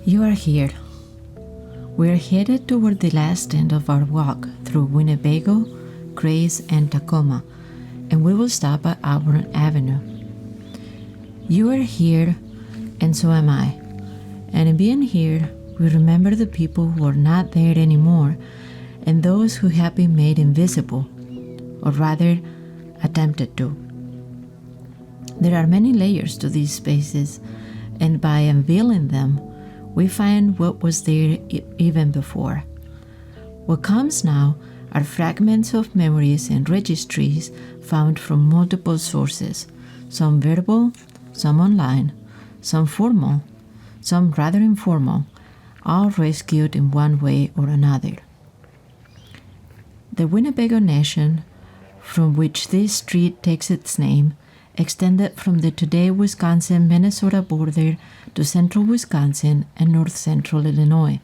You are here. We are headed toward the last end of our walk through Winnebago, Grace, and Tacoma, and we will stop at Auburn Avenue. You are here, and so am I. And in being here, we remember the people who are not there anymore and those who have been made invisible, or rather, attempted to. There are many layers to these spaces, and by unveiling them, we find what was there even before. What comes now are fragments of memories and registries found from multiple sources, some verbal, some online, some formal, some rather informal, all rescued in one way or another. The Winnebago Nation, from which this street takes its name, extended from the today Wisconsin-Minnesota border to central Wisconsin and north-central Illinois.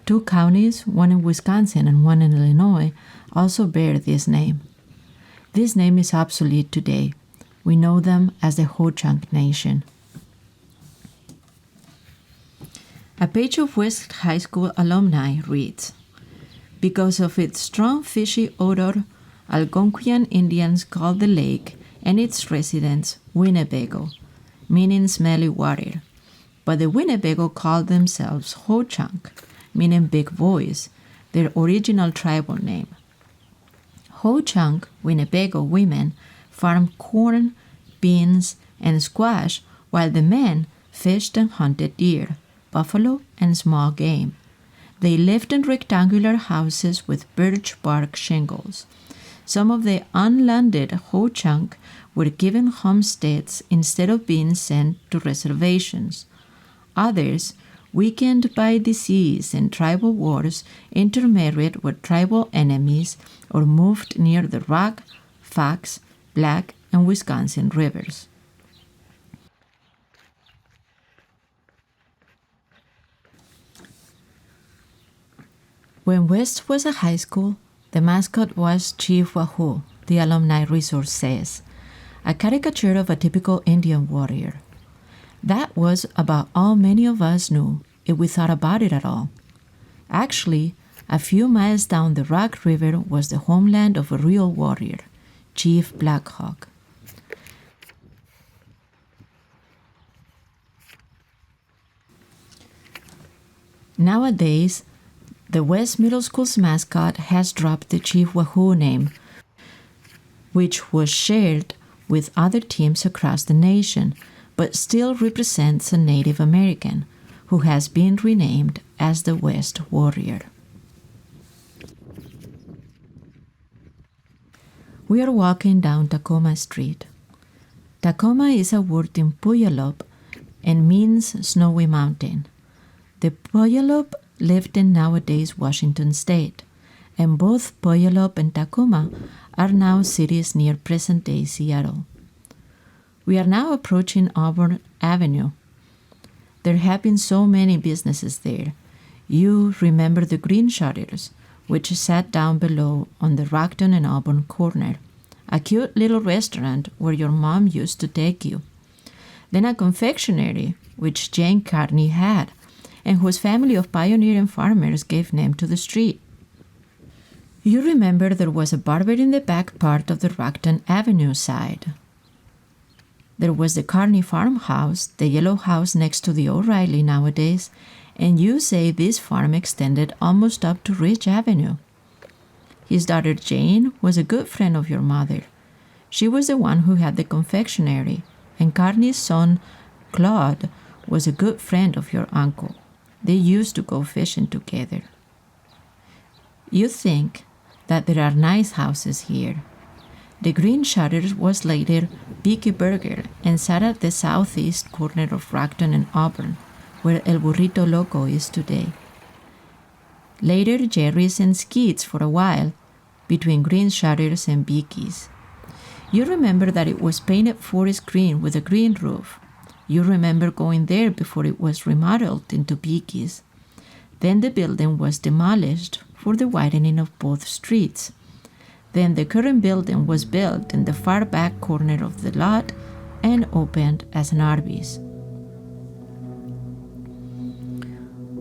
Two counties, one in Wisconsin and one in Illinois, also bear this name. This name is obsolete today. We know them as the Ho-Chunk Nation. A page of West High School alumni reads, "Because of its strong fishy odor, Algonquian Indians called the lake and its residents Winnebago, meaning smelly water. But the Winnebago called themselves Ho-Chunk, meaning big voice, their original tribal name. Ho-Chunk Winnebago women farmed corn, beans, and squash, while the men fished and hunted deer, buffalo, and small game. They lived in rectangular houses with birch bark shingles. Some of the unlanded Ho-Chunk were given homesteads instead of being sent to reservations. Others, weakened by disease and tribal wars, intermarried with tribal enemies or moved near the Rock, Fox, Black, and Wisconsin rivers." When West was a high school, the mascot was Chief Wahoo, the alumni resource says, a caricature of a typical Indian warrior. That was about all many of us knew, if we thought about it at all. Actually, a few miles down the Rock River was the homeland of a real warrior, Chief Black Hawk. Nowadays, the West Middle School's mascot has dropped the Chief Wahoo name, which was shared with other teams across the nation, but still represents a Native American, who has been renamed as the West Warrior. We are walking down Tacoma Street. Tacoma is a word in Puyallup and means snowy mountain. The Puyallup lived in nowadays Washington State, and both Puyallup and Tacoma are now cities near present-day Seattle. We are now approaching Auburn Avenue. There have been so many businesses there. You remember the Green Shutters, which sat down below on the Rockton and Auburn corner, a cute little restaurant where your mom used to take you. Then a confectionery, which Jane Carney had, and whose family of pioneering farmers gave name to the street. You remember there was a barber in the back part of the Rockton Avenue side. There was the Carney farmhouse, the yellow house next to the O'Reilly nowadays, and you say this farm extended almost up to Ridge Avenue. His daughter Jane was a good friend of your mother. She was the one who had the confectionery, and Carney's son Claude was a good friend of your uncle. They used to go fishing together. You think that there are nice houses here. The Green Shutters was later Vicky Burger and sat at the southeast corner of Rockton and Auburn, where El Burrito Loco is today. Later Jerry's and Skeets for a while, between Green Shutters and Vicky's. You remember that it was painted forest green with a green roof. You remember going there before it was remodeled into Vicky's. Then the building was demolished for the widening of both streets. Then the current building was built in the far back corner of the lot and opened as an Arby's.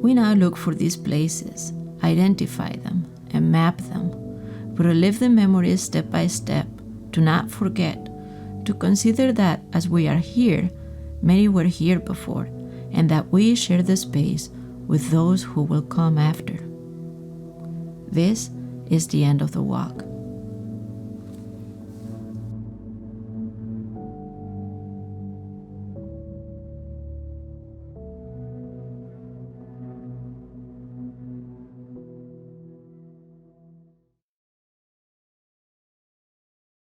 We now look for these places, identify them, and map them, to relive the memories step by step, to not forget, to consider that as we are here, many were here before, and that we share the space with those who will come after. This is the end of the walk.